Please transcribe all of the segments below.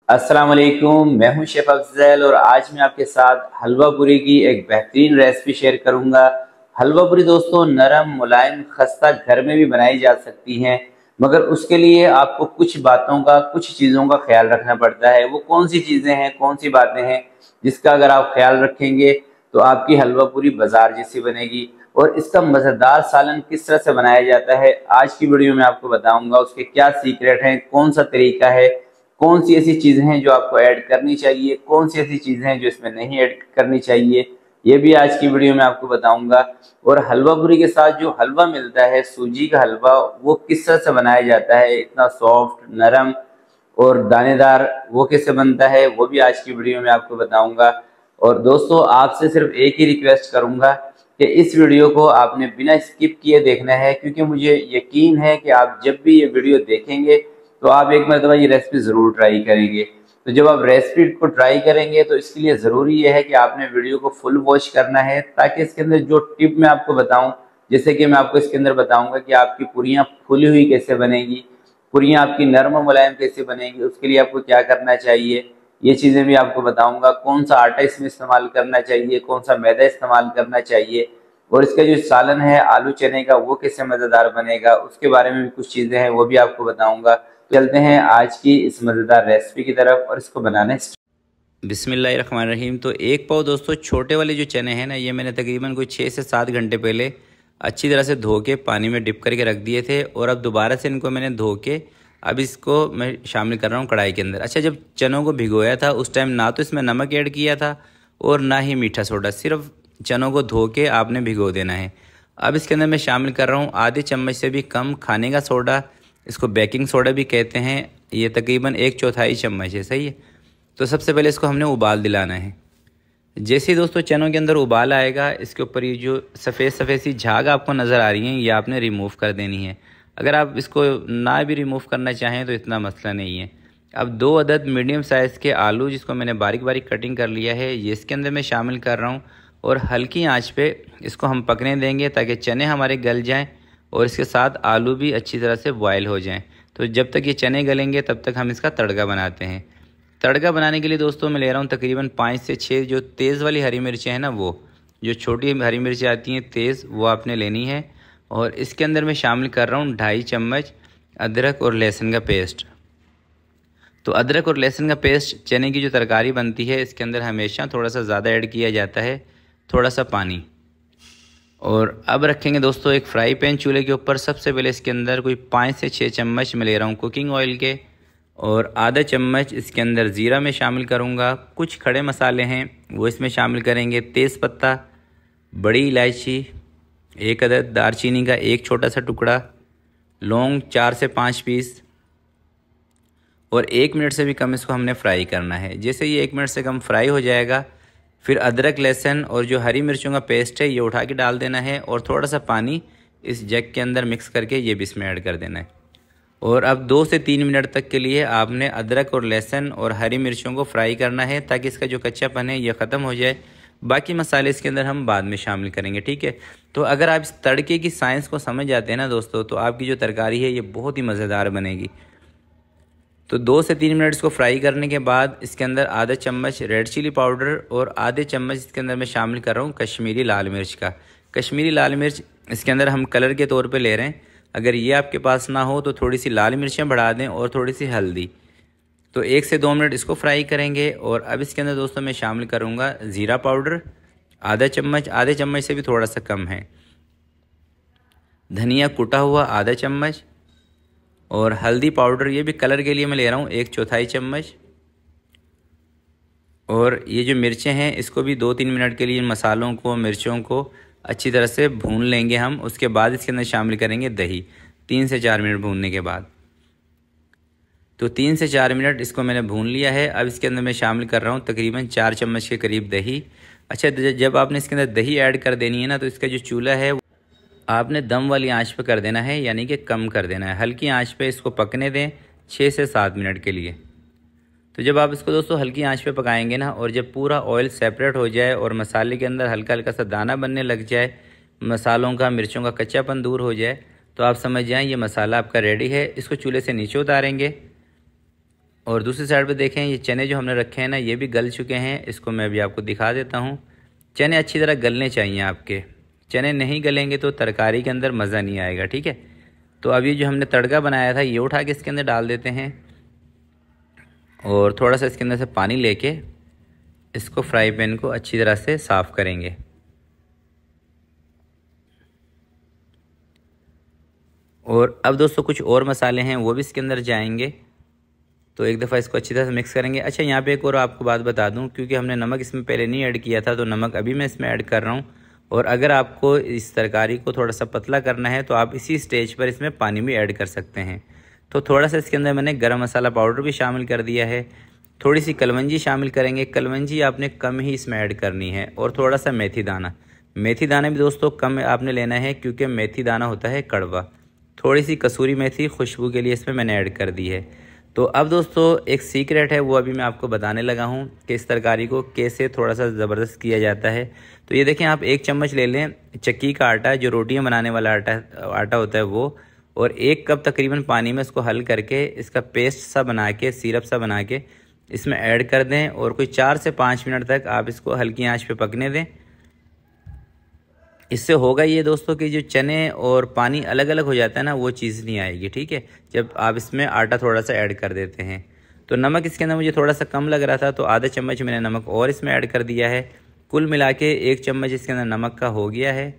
अस्सलाम वालेकुम, मैं हूं शेफ अफजल और आज मैं आपके साथ हलवा पूरी की एक बेहतरीन रेसिपी शेयर करूंगा। हलवा पूरी दोस्तों नरम मुलायम खस्ता घर में भी बनाई जा सकती हैं, मगर उसके लिए आपको कुछ बातों का कुछ चीज़ों का ख्याल रखना पड़ता है। वो कौन सी चीज़ें हैं, कौन सी बातें हैं जिसका अगर आप ख्याल रखेंगे तो आपकी हलवा पूरी बाजार जैसी बनेगी। और इसका मज़ेदार सालन किस तरह से बनाया जाता है आज की वीडियो में आपको बताऊंगा। उसके क्या सीक्रेट हैं, कौन सा तरीका है, कौन सी ऐसी चीजें हैं जो आपको ऐड करनी चाहिए, कौन सी ऐसी चीजें हैं जो इसमें नहीं ऐड करनी चाहिए, ये भी आज की वीडियो में आपको बताऊंगा। और हलवा पूरी के साथ जो हलवा मिलता है सूजी का हलवा, वो किस तरह से बनाया जाता है, इतना सॉफ्ट नरम और दानेदार, वो कैसे बनता है वो भी आज की वीडियो में आपको बताऊंगा। और दोस्तों आपसे सिर्फ एक ही रिक्वेस्ट करूंगा कि इस वीडियो को आपने बिना स्किप किए देखना है, क्योंकि मुझे यकीन है कि आप जब भी ये वीडियो देखेंगे तो आप एक मरतबा ये रेसिपी ज़रूर ट्राई करेंगे। तो जब आप रेसिपी को ट्राई करेंगे तो इसके लिए ज़रूरी यह है कि आपने वीडियो को फुल वॉच करना है, ताकि इसके अंदर जो टिप मैं आपको बताऊं, जैसे कि मैं आपको इसके अंदर बताऊंगा कि आपकी पूरियां फुली हुई कैसे बनेगी, पूरियां आपकी नरम मुलायम कैसे बनेगी, उसके लिए आपको क्या करना चाहिए, ये चीज़ें भी आपको बताऊंगा। कौन सा आटा इसमें इस्तेमाल करना चाहिए, कौन सा मैदा इस्तेमाल करना चाहिए, और इसका जो सालन है आलू चने का वो कैसे मज़ेदार बनेगा, उसके बारे में भी कुछ चीज़ें हैं वो भी आपको बताऊंगा। चलते हैं आज की इस मज़ेदार रेसिपी की तरफ और इसको बनाने। बिस्मिल्लाहिर्रहमानिर्रहीम। तो एक पाव दोस्तों छोटे वाले जो चने हैं ना, ये मैंने तकरीबन कोई 6 से 7 घंटे पहले अच्छी तरह से धो के पानी में डिप करके रख दिए थे, और अब दोबारा से इनको मैंने धो के अब इसको मैं शामिल कर रहा हूँ कढ़ाई के अंदर। अच्छा, जब चनों को भिगोया था उस टाइम ना तो इसमें नमक ऐड किया था और ना ही मीठा सोडा, सिर्फ चनों को धो के आपने भिगो देना है। अब इसके अंदर मैं शामिल कर रहा हूँ आधे चम्मच से भी कम खाने का सोडा, इसको बेकिंग सोडा भी कहते हैं। ये तकरीबन 1/4 चम्मच है, सही है। तो सबसे पहले इसको हमने उबाल दिलाना है। जैसे ही दोस्तों चनों के अंदर उबाल आएगा, इसके ऊपर ये जो सफ़ेद सफ़ेद सी झाग आपको नज़र आ रही है, ये आपने रिमूव कर देनी है। अगर आप इसको ना भी रिमूव करना चाहें तो इतना मसला नहीं है। अब 2 अदद मीडियम साइज़ के आलू, जिसको मैंने बारीक बारीक कटिंग कर लिया है, ये इसके अंदर मैं शामिल कर रहा हूँ, और हल्की आंच पे इसको हम पकने देंगे ताकि चने हमारे गल जाएँ और इसके साथ आलू भी अच्छी तरह से बॉयल हो जाएँ। तो जब तक ये चने गलेंगे तब तक हम इसका तड़का बनाते हैं। तड़का बनाने के लिए दोस्तों मैं ले रहा हूँ तकरीबन 5 से 6 जो तेज़ वाली हरी मिर्चें हैं ना, वो जो छोटी हरी मिर्चें आती हैं तेज़, वो आपने लेनी है। और इसके अंदर मैं शामिल कर रहा हूँ 2.5 चम्मच अदरक और लहसुन का पेस्ट। तो अदरक और लहसुन का पेस्ट, चने की जो तरकारी बनती है इसके अंदर हमेशा थोड़ा सा ज़्यादा ऐड किया जाता है, थोड़ा सा पानी। और अब रखेंगे दोस्तों एक फ्राई पैन चूल्हे के ऊपर। सबसे पहले इसके अंदर कोई 5 से 6 चम्मच मैं ले रहा हूँ कुकिंग ऑयल के, और आधा चम्मच इसके अंदर ज़ीरा में शामिल करूँगा। कुछ खड़े मसाले हैं वो इसमें शामिल करेंगे, तेज़पत्ता, बड़ी इलायची 1 अदद, दारचीनी का 1 छोटा सा टुकड़ा, लौंग 4 से 5 पीस, और 1 मिनट से भी कम इसको हमने फ्राई करना है। जैसे ये 1 मिनट से कम फ्राई हो जाएगा, फिर अदरक लहसुन और जो हरी मिर्चों का पेस्ट है ये उठा के डाल देना है, और थोड़ा सा पानी इस जग के अंदर मिक्स करके ये भी इसमें ऐड कर देना है। और अब 2 से 3 मिनट तक के लिए आपने अदरक और लहसुन और हरी मिर्चों को फ्राई करना है, ताकि इसका जो कच्चापन है ये ख़त्म हो जाए। बाकी मसाले इसके अंदर हम बाद में शामिल करेंगे, ठीक है। तो अगर आप इस तड़के की साइंस को समझ जाते हैं ना दोस्तों, तो आपकी जो तरकारी है ये बहुत ही मज़ेदार बनेगी। तो 2 से 3 मिनट इसको फ्राई करने के बाद इसके अंदर आधा चम्मच रेड चिली पाउडर और आधे चम्मच इसके अंदर मैं शामिल कर रहा हूँ कश्मीरी लाल मिर्च का। कश्मीरी लाल मिर्च इसके अंदर हम कलर के तौर पे ले रहे हैं। अगर ये आपके पास ना हो तो थोड़ी सी लाल मिर्चें बढ़ा दें और थोड़ी सी हल्दी। तो 1 से 2 मिनट इसको फ्राई करेंगे। और अब इसके अंदर दोस्तों मैं शामिल करूँगा ज़ीरा पाउडर आधा चम्मच, आधे चम्मच से भी थोड़ा सा कम है, धनिया कुटा हुआ आधा चम्मच, और हल्दी पाउडर ये भी कलर के लिए मैं ले रहा हूँ 1/4 चम्मच। और ये जो मिर्चें हैं इसको भी 2-3 मिनट के लिए मसालों को, मिर्चों को अच्छी तरह से भून लेंगे हम। उसके बाद इसके अंदर शामिल करेंगे दही, 3 से 4 मिनट भूनने के बाद। तो 3 से 4 मिनट इसको मैंने भून लिया है। अब इसके अंदर मैं शामिल कर रहा हूँ तकरीबन 4 चम्मच के करीब दही। अच्छा, जब आपने इसके अंदर दही ऐड कर देनी है ना, तो इसका जो चूल्हा है आपने दम वाली आंच पे कर देना है, यानी कि कम कर देना है। हल्की आंच पे इसको पकने दें 6 से 7 मिनट के लिए। तो जब आप इसको दोस्तों हल्की आंच पे पकाएंगे ना, और जब पूरा ऑयल सेपरेट हो जाए और मसाले के अंदर हल्का हल्का सा दाना बनने लग जाए, मसालों का, मिर्चों का कच्चापन दूर हो जाए, तो आप समझ जाएं ये मसाला आपका रेडी है। इसको चूल्हे से नीचे उतारेंगे और दूसरी साइड पे देखें ये चने जो हमने रखे हैं ना ये भी गल चुके हैं। इसको मैं अभी आपको दिखा देता हूँ। चने अच्छी तरह गलने चाहिए आपके। चने नहीं गलेंगे तो तरकारी के अंदर मज़ा नहीं आएगा, ठीक है। तो अब ये जो हमने तड़का बनाया था ये उठा के इसके अंदर डाल देते हैं और थोड़ा सा इसके अंदर से पानी लेके इसको फ्राई पैन को अच्छी तरह से साफ़ करेंगे। और अब दोस्तों कुछ और मसाले हैं वो भी इसके अंदर जाएंगे। तो एक दफ़ा इसको अच्छी तरह से मिक्स करेंगे। अच्छा, यहाँ पे एक और आपको बात बता दूँ, क्योंकि हमने नमक इसमें पहले नहीं ऐड किया था तो नमक अभी मैं इसमें ऐड कर रहा हूँ। और अगर आपको इस तरकारी को थोड़ा सा पतला करना है तो आप इसी स्टेज पर इसमें पानी भी ऐड कर सकते हैं। तो थोड़ा सा इसके अंदर मैंने गरम मसाला पाउडर भी शामिल कर दिया है। थोड़ी सी कलवंजी शामिल करेंगे। कलवंजी आपने कम ही इसमें ऐड करनी है। और थोड़ा सा मेथी दाना। मेथी दाना भी दोस्तों कम आपने लेना है क्योंकि मेथी दाना होता है कड़वा। थोड़ी सी कसूरी मेथी खुशबू के लिए इसमें मैंने ऐड कर दी है। तो अब दोस्तों एक सीक्रेट है वो अभी मैं आपको बताने लगा हूँ कि इस तरकारी को कैसे थोड़ा सा ज़बरदस्त किया जाता है। तो ये देखें, आप 1 चम्मच ले लें चक्की का आटा, जो रोटियां बनाने वाला आटा होता है वो, और 1 कप तकरीबन पानी में इसको हल करके इसका पेस्ट सा बना के, सिरप सा बना के इसमें ऐड कर दें और कोई 4 से 5 मिनट तक आप इसको हल्की आंच पे पकने दें। इससे होगा ये दोस्तों कि जो चने और पानी अलग अलग हो जाता है ना वो चीज़ नहीं आएगी, ठीक है, जब आप इसमें आटा थोड़ा सा ऐड कर देते हैं। तो नमक इसके अंदर मुझे थोड़ा सा कम लग रहा था तो आधा चम्मच मैंने नमक और इसमें ऐड कर दिया है। कुल मिला के 1 चम्मच इसके अंदर नमक का हो गया है।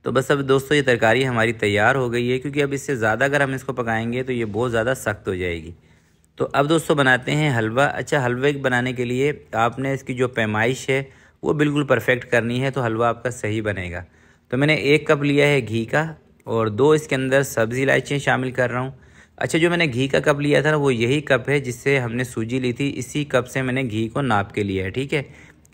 तो बस अब दोस्तों ये तरकारी हमारी तैयार हो गई है, क्योंकि अब इससे ज़्यादा अगर हम इसको पकाएंगे तो ये बहुत ज़्यादा सख्त हो जाएगी। तो अब दोस्तों बनाते हैं हलवा। अच्छा, हलवे बनाने के लिए आपने इसकी जो पैमाइश है वो बिल्कुल परफेक्ट करनी है तो हलवा आपका सही बनेगा। तो मैंने 1 कप लिया है घी का और 2 इसके अंदर सब्ज़ी इलायचियाँ शामिल कर रहा हूँ। अच्छा, जो मैंने घी का कप लिया था ना वो यही कप है जिससे हमने सूजी ली थी, इसी कप से मैंने घी को नाप के लिया है, ठीक है।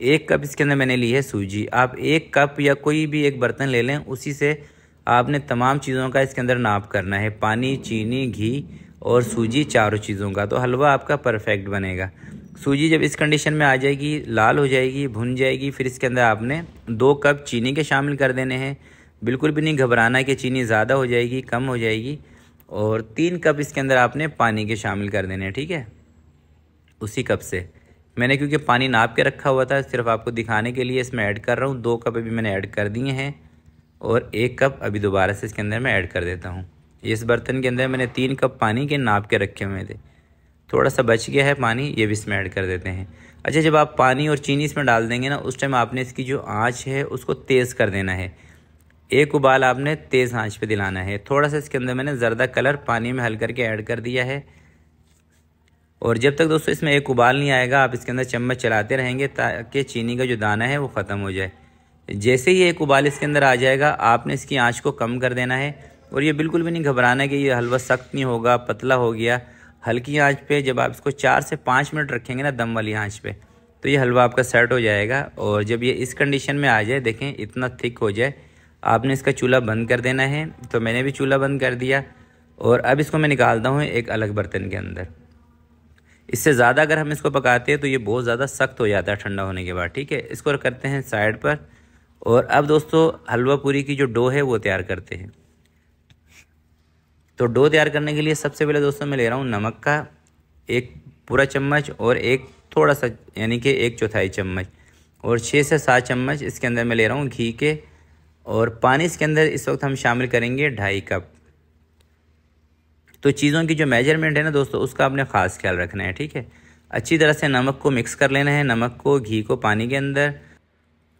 1 कप इसके अंदर मैंने ली है सूजी। आप 1 कप या कोई भी एक बर्तन ले लें, उसी से आपने तमाम चीज़ों का इसके अंदर नाप करना है, पानी, चीनी, घी और सूजी, चारों चीज़ों का। तो हलवा आपका परफेक्ट बनेगा। सूजी जब इस कंडीशन में आ जाएगी, लाल हो जाएगी, भुन जाएगी, फिर इसके अंदर आपने 2 कप चीनी के शामिल कर देने हैं। बिल्कुल भी नहीं घबराना कि चीनी ज़्यादा हो जाएगी, कम हो जाएगी। और 3 कप इसके अंदर आपने पानी के शामिल कर देने हैं, ठीक है, उसी कप से। मैंने क्योंकि पानी नाप के रखा हुआ था, सिर्फ आपको दिखाने के लिए इसमें ऐड कर रहा हूँ। 2 कप अभी मैंने ऐड कर दिए हैं और 1 कप अभी दोबारा से इसके अंदर मैं ऐड कर देता हूँ। इस बर्तन के अंदर मैंने 3 कप पानी के नाप के रखे हुए थे, थोड़ा सा बच गया है पानी, ये भी इसमें ऐड कर देते हैं। अच्छा, जब आप पानी और चीनी इसमें डाल देंगे ना उस टाइम आपने इसकी जो आंच है उसको तेज़ कर देना है। 1 उबाल आपने तेज़ आंच पे दिलाना है। थोड़ा सा इसके अंदर मैंने ज़र्दा कलर पानी में हल करके ऐड कर दिया है। और जब तक दोस्तों इसमें 1 उबाल नहीं आएगा आप इसके अंदर चम्मच चलाते रहेंगे ताकि चीनी का जो दाना है वो ख़त्म हो जाए। जैसे ही 1 उबाल इसके अंदर आ जाएगा आपने इसकी आँच को कम कर देना है। और ये बिल्कुल भी नहीं घबराना है कि ये हलवा सख्त नहीं होगा, पतला हो गया। हल्की आंच पे जब आप इसको 4 से 5 मिनट रखेंगे ना दम वाली आंच पे, तो ये हलवा आपका सेट हो जाएगा। और जब ये इस कंडीशन में आ जाए, देखें इतना थिक हो जाए, आपने इसका चूल्हा बंद कर देना है। तो मैंने भी चूल्हा बंद कर दिया और अब इसको मैं निकालता हूँ एक अलग बर्तन के अंदर। इससे ज़्यादा अगर हम इसको पकाते हैं तो ये बहुत ज़्यादा सख्त हो जाता है ठंडा होने के बाद, ठीक है। इसको करते हैं साइड पर। और अब दोस्तों हलवा पूरी की जो डो है वो तैयार करते हैं। तो डो तैयार करने के लिए सबसे पहले दोस्तों मैं ले रहा हूँ नमक का 1 पूरा चम्मच और 1 थोड़ा सा यानी कि 1/4 चम्मच और 6 से 7 चम्मच इसके अंदर मैं ले रहा हूँ घी के। और पानी इसके अंदर इस वक्त हम शामिल करेंगे 2.5 कप। तो चीज़ों की जो मेजरमेंट है ना दोस्तों उसका आपने ख़ास ख्याल रखना है, ठीक है। अच्छी तरह से नमक को मिक्स कर लेना है, नमक को, घी को पानी के अंदर।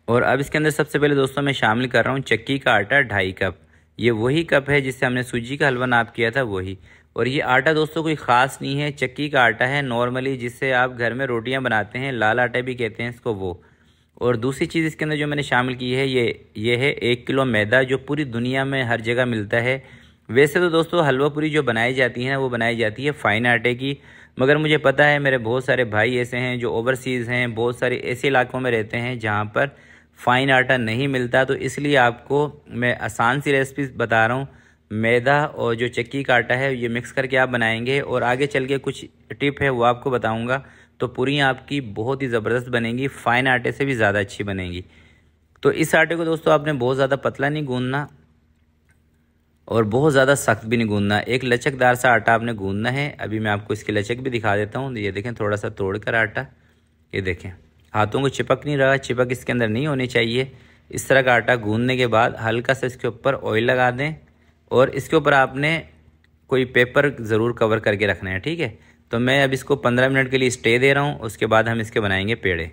और अब इसके अंदर सबसे पहले दोस्तों मैं शामिल कर रहा हूँ चक्की का आटा 2.5 कप। ये वही कप है जिससे हमने सूजी का हलवा नाप किया था, वही। और ये आटा दोस्तों कोई ख़ास नहीं है, चक्की का आटा है नॉर्मली, जिससे आप घर में रोटियां बनाते हैं, लाल आटा भी कहते हैं इसको, वो। और दूसरी चीज़ इसके अंदर जो मैंने शामिल की है ये है 1 किलो मैदा, जो पूरी दुनिया में हर जगह मिलता है। वैसे तो दोस्तों हलवा पूरी जो बनाई जाती है ना वो बनाई जाती है फ़ाइन आटे की, मगर मुझे पता है मेरे बहुत सारे भाई ऐसे हैं जो ओवरसीज़ हैं, बहुत सारे ऐसे इलाकों में रहते हैं जहाँ पर फ़ाइन आटा नहीं मिलता। तो इसलिए आपको मैं आसान सी रेसिपी बता रहा हूँ। मैदा और जो चक्की का आटा है ये मिक्स करके आप बनाएंगे और आगे चल के कुछ टिप है वो आपको बताऊँगा। तो पूरी आपकी बहुत ही ज़बरदस्त बनेंगी, फ़ाइन आटे से भी ज़्यादा अच्छी बनेंगी। तो इस आटे को दोस्तों आपने बहुत ज़्यादा पतला नहीं गूंदना, और बहुत ज़्यादा सख्त भी नहीं गूंदना, एक लचकदार सा आटा आपने गूंदना है। अभी मैं आपको इसकी लचक भी दिखा देता हूँ। ये देखें, थोड़ा सा तोड़ कर आटा, ये देखें हाथों को चिपक नहीं रहा, चिपक इसके अंदर नहीं होनी चाहिए। इस तरह का आटा गूंदने के बाद हल्का सा इसके ऊपर ऑयल लगा दें और इसके ऊपर आपने कोई पेपर ज़रूर कवर करके रखना है, ठीक है। तो मैं अब इसको 15 मिनट के लिए स्टे दे रहा हूँ, उसके बाद हम इसके बनाएंगे पेड़े।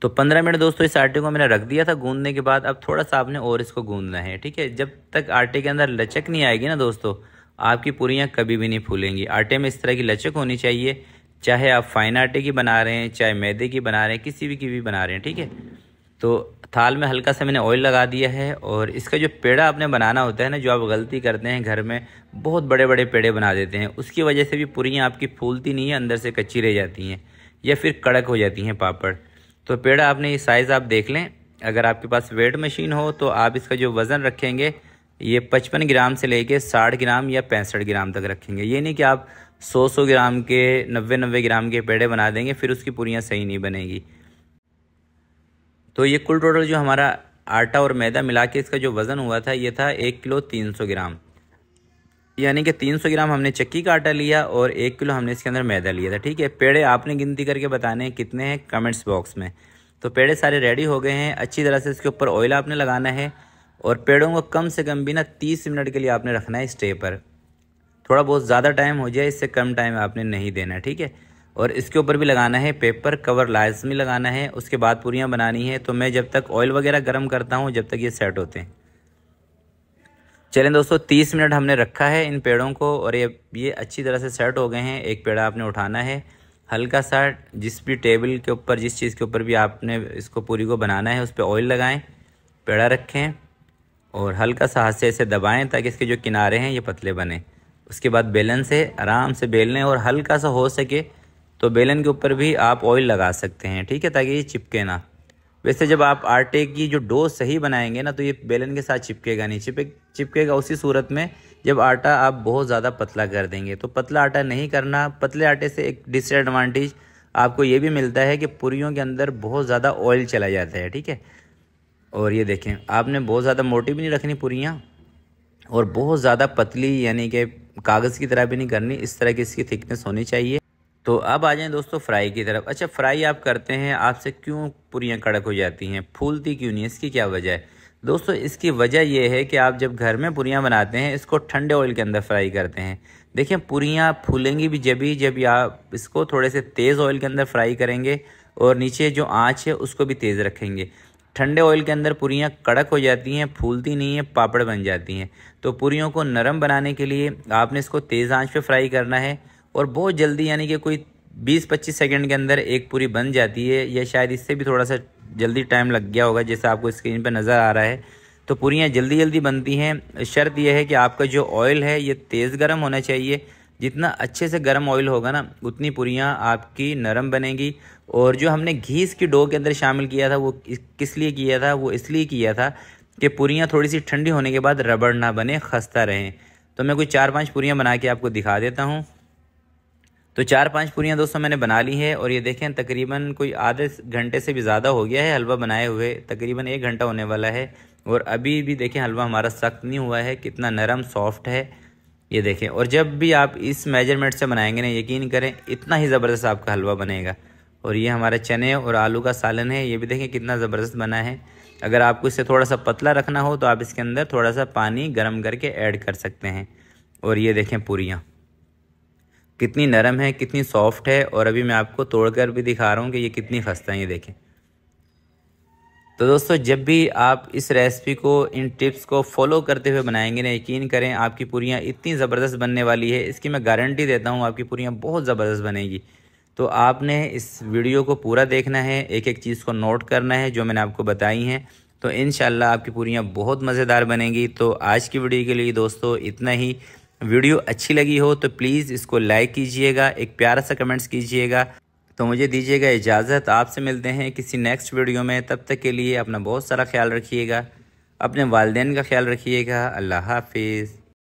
तो 15 मिनट दोस्तों इस आटे को मैंने रख दिया था गूंदने के बाद। अब थोड़ा सा आपने और इसको गूंदना है, ठीक है। जब तक आटे के अंदर लचक नहीं आएगी ना दोस्तों, आपकी पूरियाँ कभी भी नहीं फूलेंगी। आटे में इस तरह की लचक होनी चाहिए, चाहे आप फाइन आटे की बना रहे हैं, चाहे मैदे की बना रहे हैं, किसी भी की भी बना रहे हैं, ठीक है। तो थाल में हल्का सा मैंने ऑयल लगा दिया है और इसका जो पेड़ा आपने बनाना होता है ना, जो आप गलती करते हैं घर में, बहुत बड़े बड़े पेड़े बना देते हैं, उसकी वजह से भी पूरियाँ आपकी फूलती नहीं है, अंदर से कच्ची रह जाती हैं या फिर कड़क हो जाती हैं पापड़। तो पेड़ा आपने ये साइज़ आप देख लें। अगर आपके पास वेट मशीन हो तो आप इसका जो वज़न रखेंगे ये 55 ग्राम से लेके 60 ग्राम या 65 ग्राम तक रखेंगे। ये नहीं कि आप 100 ग्राम के 90 ग्राम के पेड़े बना देंगे, फिर उसकी पूरियाँ सही नहीं बनेगी। तो ये कुल टोटल जो हमारा आटा और मैदा मिला के इसका जो वज़न हुआ था, ये था 1 किलो 300 ग्राम, यानी कि 300 ग्राम हमने चक्की का आटा लिया और 1 किलो हमने इसके अंदर मैदा लिया था, ठीक है। पेड़े आपने गिनती करके बताने हैं कितने हैं कमेंट्स बॉक्स में। तो पेड़े सारे रेडी हो गए हैं। अच्छी तरह से इसके ऊपर ऑयल आपने लगाना है और पेड़ों को कम से कम भी ना 30 मिनट के लिए आपने रखना है स्टे पर। थोड़ा बहुत ज़्यादा टाइम हो जाए, इससे कम टाइम आपने नहीं देना, ठीक है। और इसके ऊपर भी लगाना है पेपर कवर, लाजमी लगाना है। उसके बाद पूरियाँ बनानी है। तो मैं जब तक ऑयल वगैरह गर्म करता हूँ, जब तक ये सेट होते हैं। चलें दोस्तों, 30 मिनट हमने रखा है इन पेड़ों को और ये अच्छी तरह से सेट हो गए हैं। एक पेड़ा आपने उठाना है, हल्का सा जिस भी टेबल के ऊपर, जिस चीज़ के ऊपर भी आपने इसको पूरी को बनाना है, उस पर ऑयल लगाएं, पेड़ा रखें और हल्का सा हाथ से ऐसे दबाएं ताकि इसके जो किनारे हैं ये पतले बने। उसके बाद बेलन से आराम से बेल लें और हल्का सा हो सके तो बेलन के ऊपर भी आप ऑयल लगा सकते हैं, ठीक है, ताकि ये चिपके ना। वैसे जब आप आटे की जो डो सही बनाएंगे ना, तो ये बेलन के साथ चिपकेगा नहीं, चिपकेगा उसी सूरत में जब आटा आप बहुत ज़्यादा पतला कर देंगे। तो पतला आटा नहीं करना। पतले आटे से एक डिसएडवांटेज आपको ये भी मिलता है कि पूरियों के अंदर बहुत ज़्यादा ऑयल चला जाता है, ठीक है। और ये देखें, आपने बहुत ज़्यादा मोटी भी नहीं रखनी पूरियाँ और बहुत ज़्यादा पतली यानी कि कागज़ की तरह भी नहीं करनी। इस तरह की इसकी थिकनेस होनी चाहिए। तो अब आ जाएं दोस्तों फ्राई की तरफ। अच्छा, फ्राई आप करते हैं, आपसे क्यों पूरियाँ कड़क हो जाती हैं, फूलती क्यों नहीं, इसकी क्या वजह है दोस्तों? इसकी वजह यह है कि आप जब घर में पूरियाँ बनाते हैं, इसको ठंडे ऑयल के अंदर फ्राई करते हैं। देखिए, पूरियाँ फूलेंगी भी जब आप इसको थोड़े से तेज़ ऑयल के अंदर फ्राई करेंगे और नीचे जो आँच है उसको भी तेज़ रखेंगे। ठंडे ऑयल के अंदर पूरियाँ कड़क हो जाती हैं, फूलती नहीं है, पापड़ बन जाती हैं। तो पूरियों को नरम बनाने के लिए आपने इसको तेज़ आंच पे फ्राई करना है और बहुत जल्दी, यानी कि कोई 20-25 सेकंड के अंदर एक पूरी बन जाती है, या शायद इससे भी थोड़ा सा जल्दी टाइम लग गया होगा, जैसा आपको स्क्रीन पर नज़र आ रहा है। तो पूरियाँ जल्दी जल्दी बनती हैं। शर्त यह है कि आपका जो ऑयल है ये तेज़ गर्म होना चाहिए। जितना अच्छे से गर्म ऑयल होगा ना, उतनी पूरियाँ आपकी नरम बनेगी। और जो हमने घी इसकी डो के अंदर शामिल किया था, वो किस लिए किया था? वो इसलिए किया था कि पूरियाँ थोड़ी सी ठंडी होने के बाद रबड़ ना बने, खस्ता रहें। तो मैं कोई 4-5 पूरियाँ बना के आपको दिखा देता हूँ। तो 4-5 पूरियाँ दोस्तों मैंने बना ली है और ये देखें, तकरीबन कोई आधे घंटे से भी ज़्यादा हो गया है हलवा बनाए हुए, तकरीबन 1 घंटा होने वाला है। और अभी भी देखें, हलवा हमारा सख्त नहीं हुआ है, कितना नरम सॉफ्ट है, ये देखें। और जब भी आप इस मेजरमेंट से बनाएंगे ना, यकीन करें इतना ही ज़बरदस्त आपका हलवा बनेगा। और ये हमारा चने और आलू का सालन है, ये भी देखें कितना ज़बरदस्त बना है। अगर आपको इससे थोड़ा सा पतला रखना हो तो आप इसके अंदर थोड़ा सा पानी गर्म करके ऐड कर सकते हैं। और ये देखें पूरियाँ कितनी नरम है, कितनी सॉफ्ट है। और अभी मैं आपको तोड़कर भी दिखा रहा हूँ कि ये कितनी खस्ता है, ये देखें। तो दोस्तों, जब भी आप इस रेसिपी को, इन टिप्स को फॉलो करते हुए बनाएंगे ना, यकीन करें आपकी पूरियाँ इतनी ज़बरदस्त बनने वाली है, इसकी मैं गारंटी देता हूँ, आपकी पूरियाँ बहुत ज़बरदस्त बनेगी। तो आपने इस वीडियो को पूरा देखना है, एक एक चीज़ को नोट करना है जो मैंने आपको बताई हैं। तो इंशाल्लाह आपकी पूरियाँ बहुत मज़ेदार बनेंगी। तो आज की वीडियो के लिए दोस्तों इतना ही। वीडियो अच्छी लगी हो तो प्लीज़ इसको लाइक कीजिएगा, एक प्यारा सा कमेंट्स कीजिएगा। तो मुझे दीजिएगा इजाज़त, आपसे मिलते हैं किसी नेक्स्ट वीडियो में। तब तक के लिए अपना बहुत सारा ख्याल रखिएगा, अपने वालिदैन का ख्याल रखिएगा। अल्लाह हाफिज़।